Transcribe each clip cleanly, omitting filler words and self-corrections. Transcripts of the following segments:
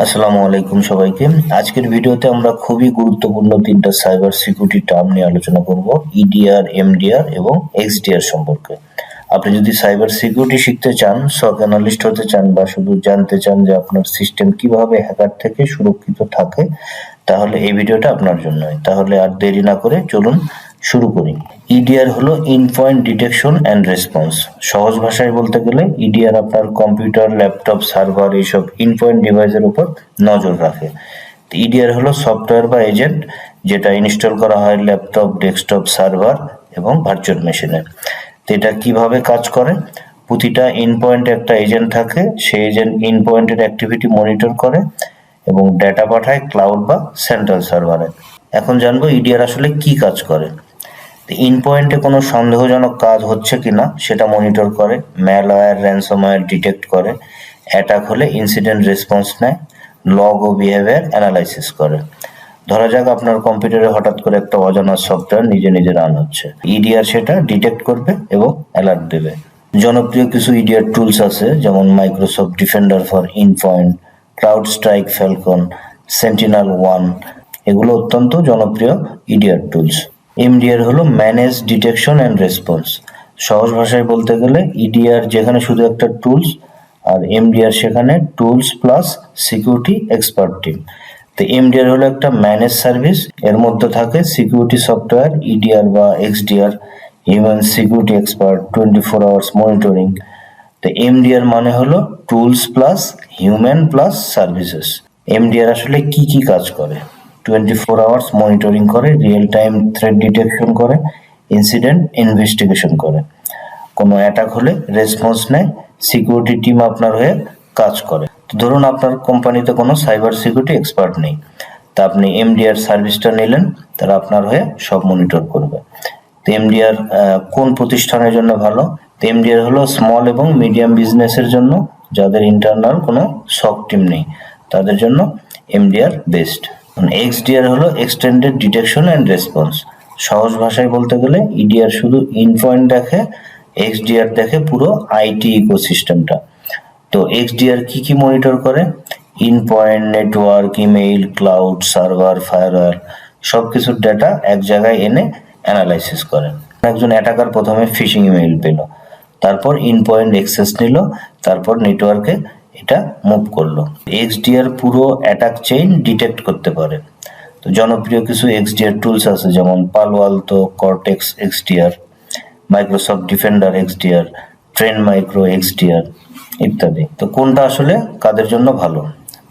আসসালামু আলাইকুম সবাইকে। আজকের ভিডিওতে আমরা খুবই গুরুত্বপূর্ণ তিনটা সাইবার সিকিউরিটি টার্ম নিয়ে আলোচনা করব, ইডিআর, এমডিআর এবং এক্সডিআর সম্পর্কে। আপনি যদি সাইবার সিকিউরিটি শিখতে চান, সক অ্যানালিস্ট হতে চান বা শুধু জানতে চান যে আপনার সিস্টেম কিভাবে হ্যাকার থেকে সুরক্ষিত থাকে, তাহলে এই ভিডিওটা আপনার জন্যই। তাহলে আর দেরি না করে চলুন শুরু করি। ইডিআর হলো in point detection and response. সহজ ভাষায় বলতে গেলে ইডিআর আপনার কম্পিউটার, ল্যাপটপ, সার্ভার এইসব ইন পয়েন্ট ডিভাইসের উপর নজর রাখে। ইডিআর হলো সফটওয়্যার বা এজেন্ট যেটা ইনস্টল করা হয় ল্যাপটপ, ডেস্কটপ, সার্ভার এবং ভার্চুয়াল মেশিনে। তো এটা কিভাবে কাজ করে? প্রতিটা ইন পয়েন্টে একটা এজেন্ট থাকে, সেই এজেন্ট ইন পয়েন্টের অ্যাক্টিভিটি মনিটর করে এবং ডেটা পাঠায় ক্লাউড বা সেন্ট্রাল সার্ভারে। এখন জানবো ইডিআর আসলে কি কাজ করে। ইন পয়েন্টে কোনো সন্দেহজনক কাজ হচ্ছে কিনা সেটা মনিটর করে, ম্যালওয়্যার, র্যানসমওয়্যার ডিটেক্ট করে, অ্যাটাক হলে ইনসিডেন্ট রেসপন্স নেয়, লগ ও বিহেভিয়ার অ্যানালাইসিস করে। ধরা যাক আপনার কম্পিউটারে হঠাৎ করে একটা অজানা সফটওয়্যার নিজে নিজে রান হচ্ছে, ইডিআর সেটা ডিটেক্ট করবে এবং অ্যালার্ট দেবে। জনপ্রিয় কিছু ইডিআর টুলস আছে, যেমন Microsoft defender for in point, crowd strike, Falcon, sentinel one, এগুলো অত্যন্ত জনপ্রিয় ইডিআর টুলস। এমডিআর হলো ম্যানেজ ডিটেকশন অ্যান্ড রেসপন্স। সহজ ভাষায় বলতে গেলে ইডিআর যেখানে শুধু একটা টুলস, আর এমডিআর সেখানে tools plus security expert team. তো এমডিআর হলো একটা ম্যানেজ সার্ভিস, এর মধ্যে থাকে সিকিউরিটি সফটওয়্যার, ইডিআর বা XDR, human security expert, 24 hours monitoring. তো এমডিআর মানে হলো tools plus human plus services. MDR আসলে কি কি কাজ করে? 24 আওয়ার্স মনিটরিং করে, রিয়েল টাইম থ্রেট ডিটেকশন করে, ইনসিডেন্ট ইনভেস্টিগেশন করে, কোনো অ্যাটাক হলে রেসপন্স নেয়, সিকিউরিটি টিম আপনার হয়ে কাজ করে। তো ধরুন আপনার কোম্পানিতে কোনো সাইবার সিকিউরিটি এক্সপার্ট নেই, তা আপনি এমডিআর সার্ভিসটা নিলেন, তারা আপনার হয়ে সব মনিটর করবে। তো এমডিআর কোন প্রতিষ্ঠানের জন্য ভালো? তো এমডিআর হলো স্মল এবং মিডিয়াম বিজনেসের জন্য, যাদের ইন্টারনাল কোনো সক টিম নেই, তাদের জন্য এমডিআর বেস্ট। এক্সডিআর হলো এক্সটেন্ডেড ডিটেকশন অ্যান্ড রেসপন্স। সহজ ভাষায় বলতে গেলে ইডিআর শুধু ইন পয়েন্ট দেখে, এক্সডিআর দেখে পুরো আইটি ইকোসিস্টেমটা। তো এক্সডিআর কি কি মনিটর করে? In point, network, email, cloud, server, firewall, সবকিছুর ডেটা এক জায়গায় এনে অ্যানালাইসিস করে। একজন অ্যাটাকার প্রথমে ফিশিং ইমেইল পেল, তারপর ইন পয়েন্ট অ্যাক্সেস নিল, তারপর নেটওয়ার্কে এটা মুভ করলো। এক্সডিআর পুরো অ্যাটাক চেইন ডিটেক্ট করতে পারে। তো জনপ্রিয় কিছু এক্সডিআর টুলস আছে, যেমন পালো আলতো, cortex XDR, Microsoft defender XDR, trend micro XDR ইত্যাদি। তো কোনটা আসলে কাদের জন্য ভালো?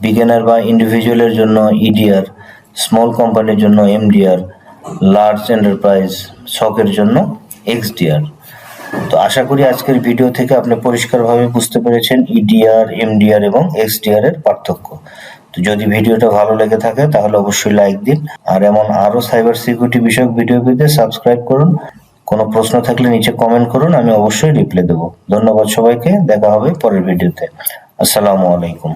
বিগিনার বা ইন্ডিভিজুয়ালের জন্য ইডিআর, স্মল কোম্পানির জন্য এমডিআর, লার্জ এন্টারপ্রাইজ সকের জন্য এক্সডিআর। তো আশা করি আজকের ভিডিও থেকে আপনি পরিষ্কারভাবে বুঝতে পেরেছেন ইডিআর, এমডিআর এবং এক্সডিআর এর পার্থক্য। তো যদি ভিডিওটা ভালো লেগে থাকে তাহলে অবশ্যই লাইক দিন, আর এমন আরো সাইবার সিকিউরিটি বিষয়ক ভিডিও পেতে সাবস্ক্রাইব করুন। কোনো প্রশ্ন থাকলে নিচে কমেন্ট করুন, আমি অবশ্যই রিপ্লাই দেবো। ধন্যবাদ সবাইকে, দেখা হবে পরের ভিডিওতে। আসসালামু আলাইকুম।